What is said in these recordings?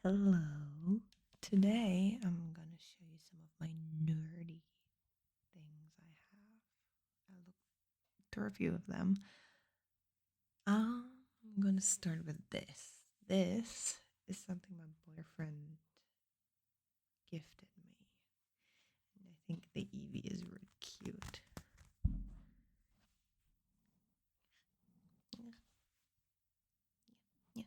Hello. Today I'm going to show you some of my nerdy things I have. I looked through a few of them. I'm going to start with this. This is something my boyfriend gifted me. And I think the Eevee is really cute. Yeah.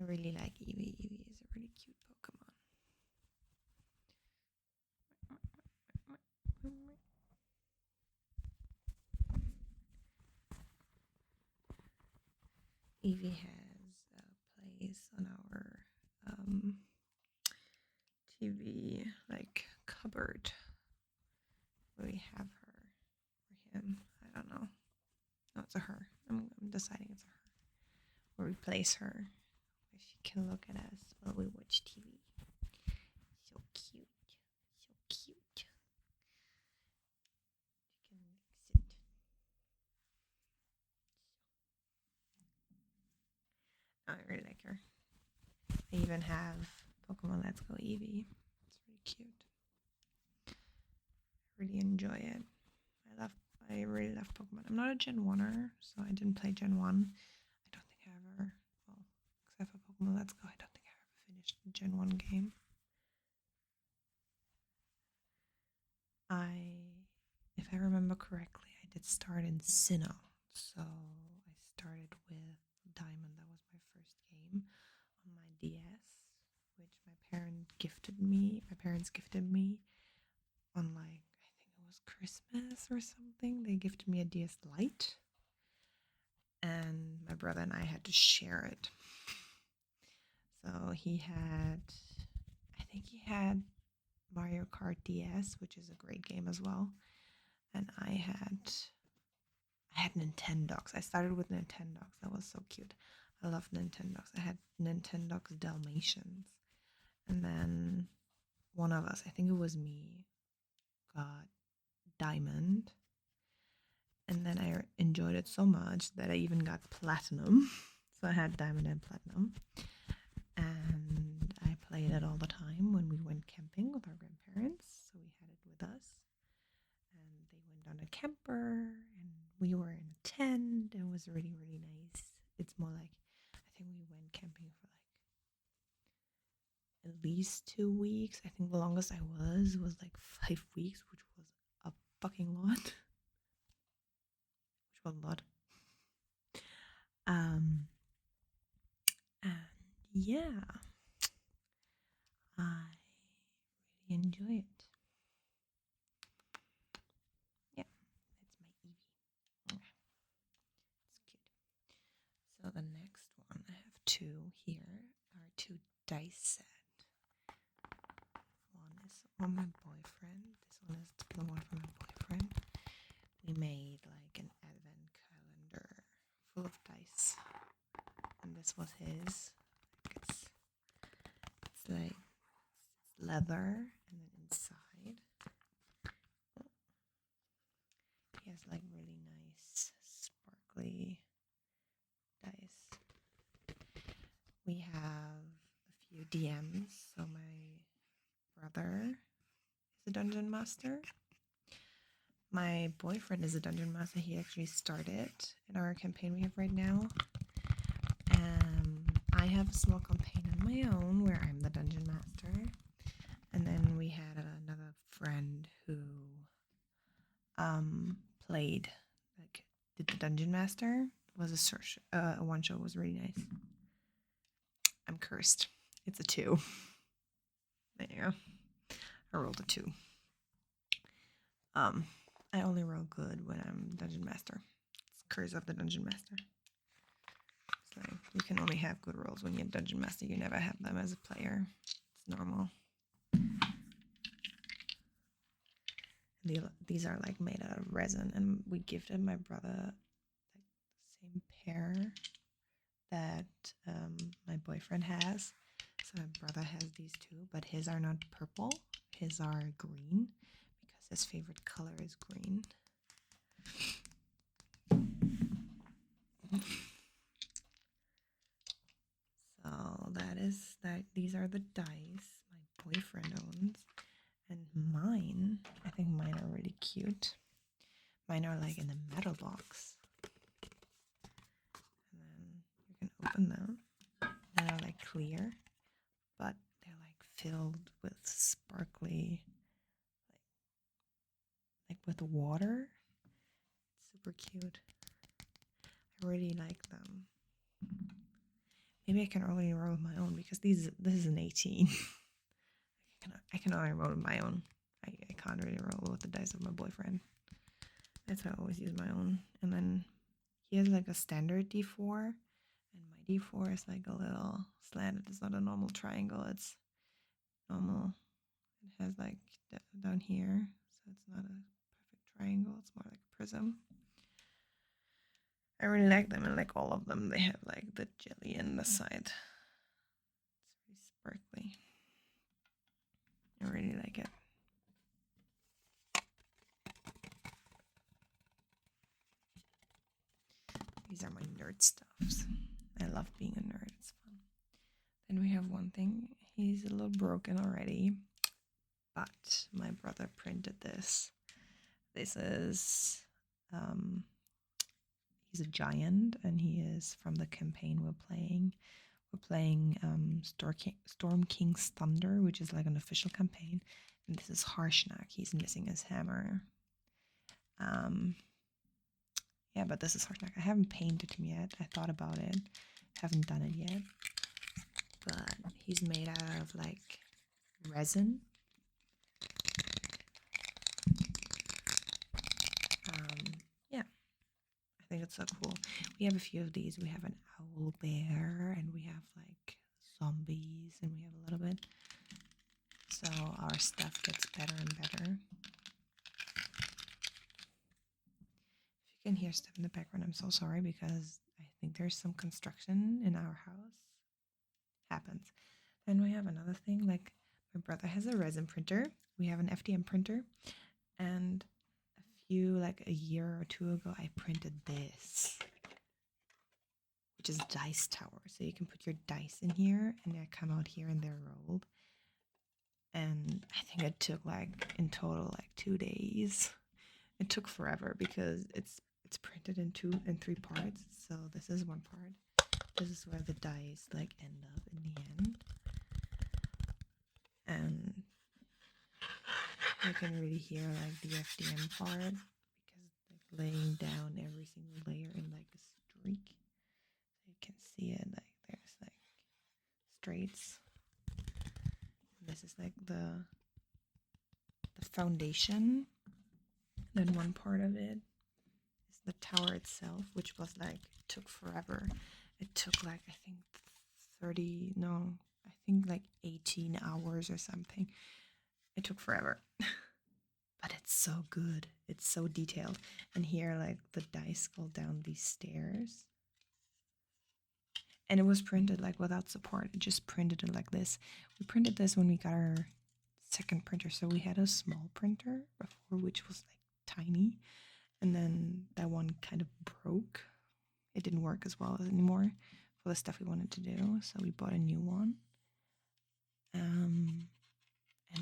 I really like Eevee. Eevee is a really cute Pokemon. Eevee has a place on our TV like cupboard where we have her or him. I don't know. No, it's a her. I'm deciding it's a her. Where we place her where she can look at us while we watch TV. So cute. So cute. She can sit. I really like her. I even have Pokemon Let's Go Eevee. It's really cute. I really enjoy it. I really love Pokemon. I'm not a Gen 1er, so I didn't play Gen 1. I don't think I ever, well, except for Pokemon Let's Go, I don't think I ever finished the Gen 1 game. If I remember correctly, I did start in Sinnoh. So I started with Diamond. That was my first game on my DS, which my parents gifted me on like I think it was Christmas or something. They gifted me a DS Lite, and my brother and I had to share it. So I think he had Mario Kart DS, which is a great game as well, and I had Nintendogs. I started with Nintendogs. That was so cute. I loved Nintendogs. I had Nintendogs Dalmatians, and then one of us, I think it was me, got Diamond, and then I enjoyed it so much that I even got Platinum. So I had Diamond and Platinum, and I played it all the time when we went camping with our grandparents. So we had it with us, and they went on a camper, and we were in a tent. It was really, really nice. It's more like, I think we went camping for like at least 2 weeks. I think the longest I was like 5 weeks, which was a fucking lot. Which was a lot. And yeah, I really enjoy it. Yeah, that's my Eevee. It's cute. So the next one, I have two here, are two dice set. One is on my boyfriend. This one is the one from my boyfriend. We made like an advent calendar full of dice, and this was his. It's like leather, and then inside he has like really nice sparkly dice. We have a few DMs. So my brother is a dungeon master. My boyfriend is a dungeon master. He actually started in our campaign we have right now. I have a small campaign on my own where I'm the dungeon master. And then we had another friend who played, like, did the dungeon master. It was a one shot, was really nice. I'm cursed. It's a 2. There you go. I rolled a 2. I only roll good when I'm dungeon master. It's curse of the dungeon master. So you can only have good rolls when you're dungeon master. You never have them as a player. It's normal. These are like made out of resin, and we gifted my brother like the same pair that my boyfriend has. So my brother has these two, but his are not purple. His are green because his favorite color is green. these are the dice my boyfriend owns, and mine, I think mine are really cute. Mine are like in a metal box, and then you can open them. And they're like clear, but they're like filled with sparkly, like with water. It's super cute. I really like them. Maybe I can only roll with my own because this is an 18. I can only roll with my own. I can't really roll with the dice of my boyfriend. That's why I always use my own. And then he has like a standard D4, and my D4 is like a little slanted. It's not a normal triangle. It's normal. It has like down here, so it's not a perfect triangle. It's more like a prism. I really like them, and like all of them, they have like the jelly in the side. It's really sparkly. I really like it. These are my nerd stuffs. I love being a nerd. It's fun. Then we have one thing. He's a little broken already, but my brother printed this. This is he's a giant, and he is from the campaign we're playing. We're playing Storm King's Thunder, which is like an official campaign. And this is Harshnag. He's missing his hammer. Yeah, but this is Harshnag. I haven't painted him yet. I thought about it. Haven't done it yet. But he's made out of like resin. Yeah, I think it's so cool. We have a few of these. We have an owl bear, and we have like zombies, and we have a little bit. So our stuff gets better and better. If you can hear stuff in the background, I'm so sorry because I think there's some construction in our house. Happens. Then we have another thing, like my brother has a resin printer. We have an FDM printer, and like a year or two ago, I printed this, which is dice tower. So you can put your dice in here, and they come out here and they're rolled. And I think it took like in total like 2 days. It took forever because it's printed in 3 parts. So this is one part. This is where the dice like end up in the end, and you can really hear like the FDM part because like laying down every single layer in like a streak. So you can see it like there's like straights. And this is like the foundation. Then one part of it is the tower itself, which was like took forever. It took like I think 18 hours or something. It took forever. But it's so good. It's so detailed. And here, like, the dice go down these stairs. And it was printed, like, without support. It just printed it like this. We printed this when we got our second printer. So we had a small printer before, which was, like, tiny. And then that one kind of broke. It didn't work as well anymore for the stuff we wanted to do. So we bought a new one. And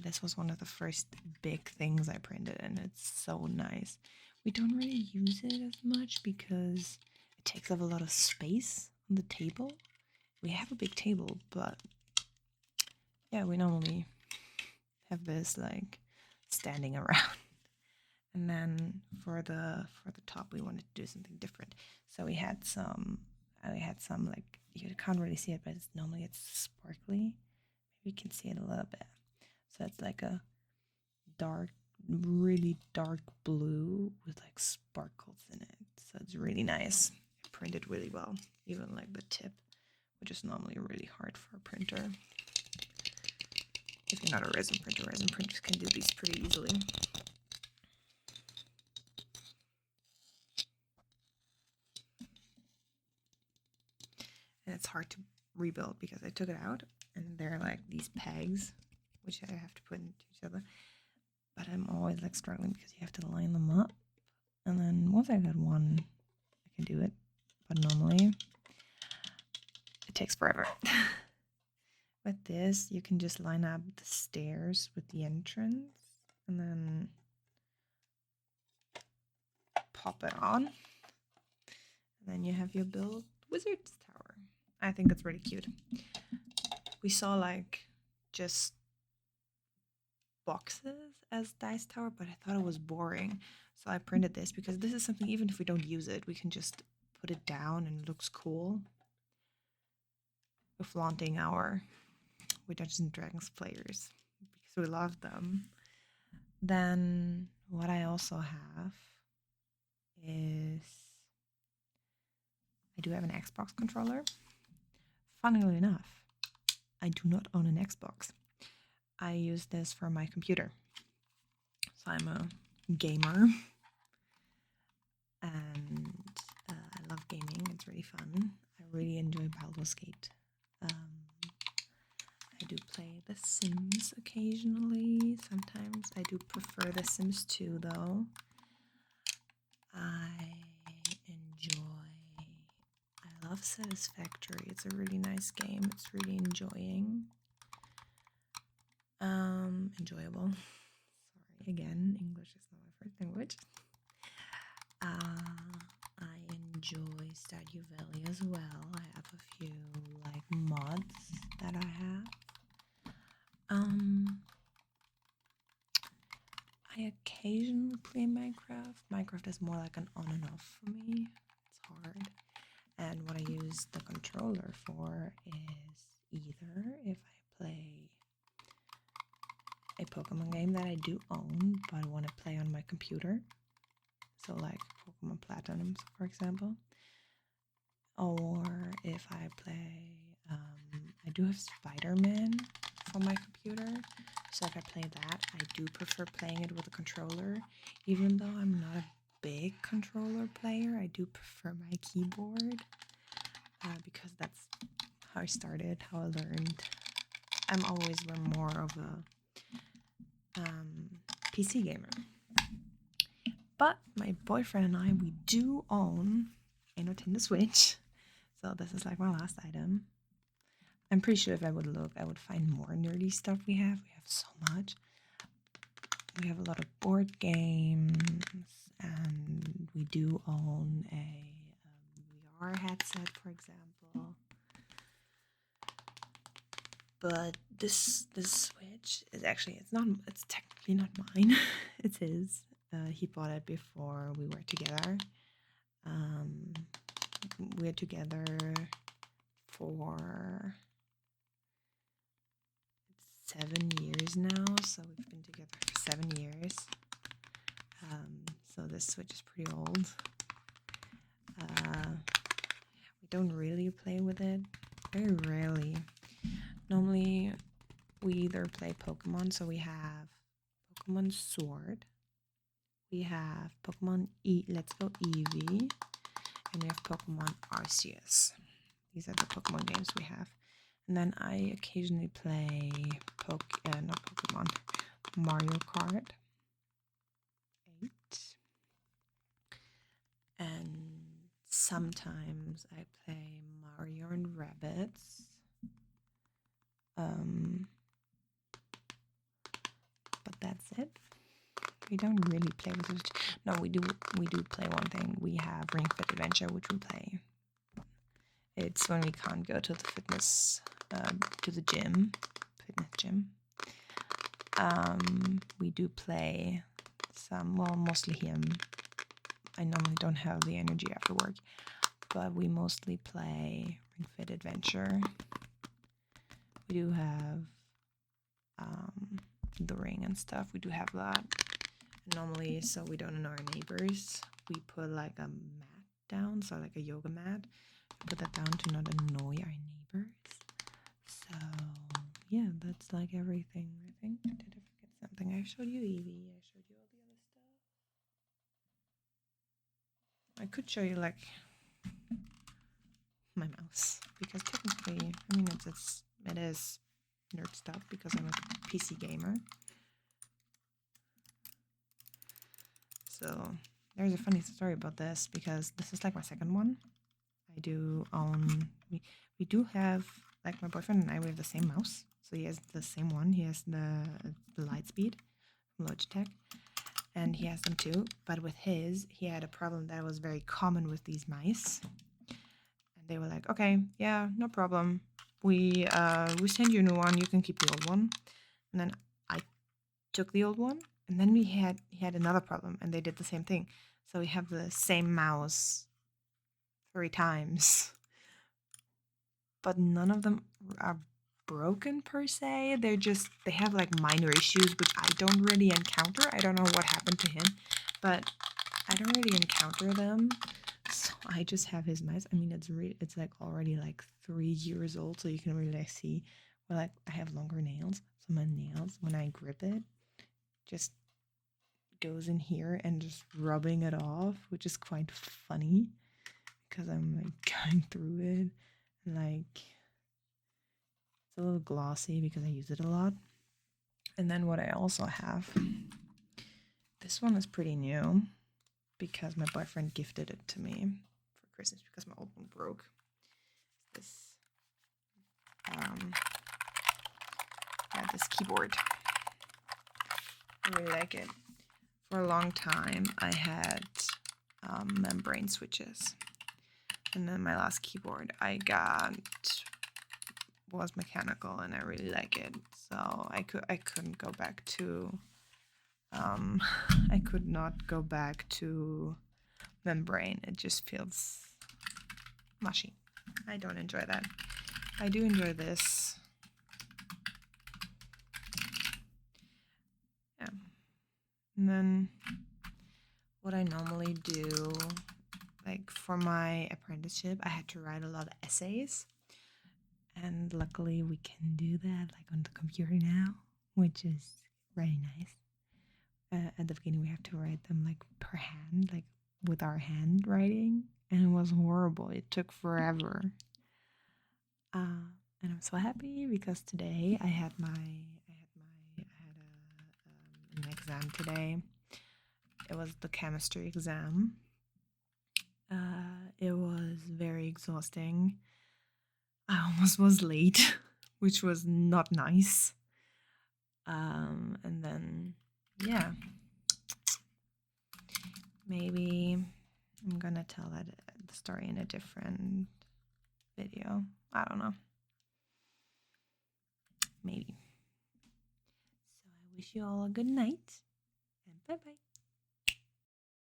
this was one of the first big things I printed, and it's so nice. We don't really use it as much because it takes up a lot of space on the table. We have a big table, but yeah, we normally have this like standing around. And then for the top, we wanted to do something different. So we had some like, you can't really see it, but it's sparkly. Maybe you can see it a little bit. So it's like a really dark blue with like sparkles in it. So it's really nice. It printed really well. Even like the tip, which is normally really hard for a printer. If you're not a resin printers can do these pretty easily. And it's hard to rebuild because I took it out and they're like these pegs, which I have to put into each other. But I'm always like struggling because you have to line them up. And then once I got one, I can do it. But normally it takes forever. With this, you can just line up the stairs with the entrance and then pop it on. And then you have your build wizard's tower. I think it's really cute. We saw like just boxes as dice tower, but I thought it was boring. So I printed this because this is something, even if we don't use it, we can just put it down and it looks cool. We're flaunting our Dungeons and Dragons players because we love them. Then what I also have is I do have an Xbox controller. Funnily enough, I do not own an Xbox. I use this for my computer. So I'm a gamer. And I love gaming. It's really fun. I really enjoy Baldur's Gate. I do play The Sims occasionally. Sometimes I do prefer The Sims 2 though. I love Satisfactory. It's a really nice game. It's really enjoyable. Sorry, again, English is not my first language. I enjoy Stardew Valley as well. I have a few like mods that I have. I occasionally play Minecraft. Minecraft is more like an on and off for me. It's hard. And what I use the controller for is either if I play a Pokemon game that I do own but I want to play on my computer, so like Pokemon Platinum, for example, or if I play, I do have Spider-Man for my computer, so if I play that, I do prefer playing it with a controller, even though I'm not a big controller player. I do prefer my keyboard because that's how I started, how I learned. I'm always more of a PC gamer. But my boyfriend and I, we do own a Nintendo Switch. So this is like my last item. I'm pretty sure if I would look, I would find more nerdy stuff we have. We have so much. We have a lot of board games, and we do own a VR headset, for example. But this Switch is actually, it's technically not mine. It's his. He bought it before we were together. We're together for 7 years now, so we've been together for 7 years. So this Switch is pretty old. We don't really play with it, very rarely. Normally, we either play Pokemon, so we have Pokemon Sword, we have Pokemon Let's Go Eevee, and we have Pokemon Arceus. These are the Pokemon games we have. And then I occasionally play Mario Kart 8. And sometimes I play Mario and Rabbids. But that's it. We don't really play with it. No, we do play one thing. We have Ring Fit Adventure, which we play. It's when we can't go to the fitness gym. We do play some, well, mostly him. I normally don't have the energy after work, but we mostly play Ring Fit Adventure. We do have the ring and stuff. We do have that. Normally, so we don't annoy our neighbors, we put like a mat down, so like a yoga mat. Put that down to not annoy our neighbors. So yeah, that's like everything. I think did I forget something? I showed you Eevee. I showed you all the other stuff. I could show you like my mouse, because technically, I mean, it is nerd stuff because I'm a PC gamer. So there's a funny story about this, because this is like my second one. I do own, we do have like my boyfriend and I, we have the same mouse. So he has the same one. He has the Lightspeed from Logitech, and he has them too. But with his, he had a problem that was very common with these mice. And they were like, okay, yeah, no problem. We send you a new one. You can keep the old one. And then I took the old one, and then he had another problem, and they did the same thing. So we have the same mouse 3 times, but none of them are broken per se. They have like minor issues which I don't really encounter. I don't know what happened to him, but I don't really encounter them. So I just have his mouse. I mean, it's like already like 3 years old, so you can really like see where like I have longer nails. So my nails, when I grip it, just goes in here and just rubbing it off, which is quite funny because I'm like going through it and like it's a little glossy because I use it a lot. And then what I also have, this one is pretty new because my boyfriend gifted it to me for Christmas because my old one broke. This this keyboard. I really like it. For a long time, I had membrane switches, and then my last keyboard I got was mechanical, and I really like it. So I couldn't go back to I could not go back to membrane. It just feels mushy. I don't enjoy that. I do enjoy this. Yeah. And then what I normally do, like for my apprenticeship, I had to write a lot of essays. And luckily we can do that like on the computer now, which is very nice. At the beginning we have to write them like per hand, like with our handwriting, and it was horrible. It took forever. And I'm so happy because today I had an exam today. It was the chemistry exam. It was very exhausting. I almost was late, which was not nice. And then, yeah, maybe I'm gonna tell the story in a different video. I don't know. Maybe. So I wish you all a good night, and bye-bye.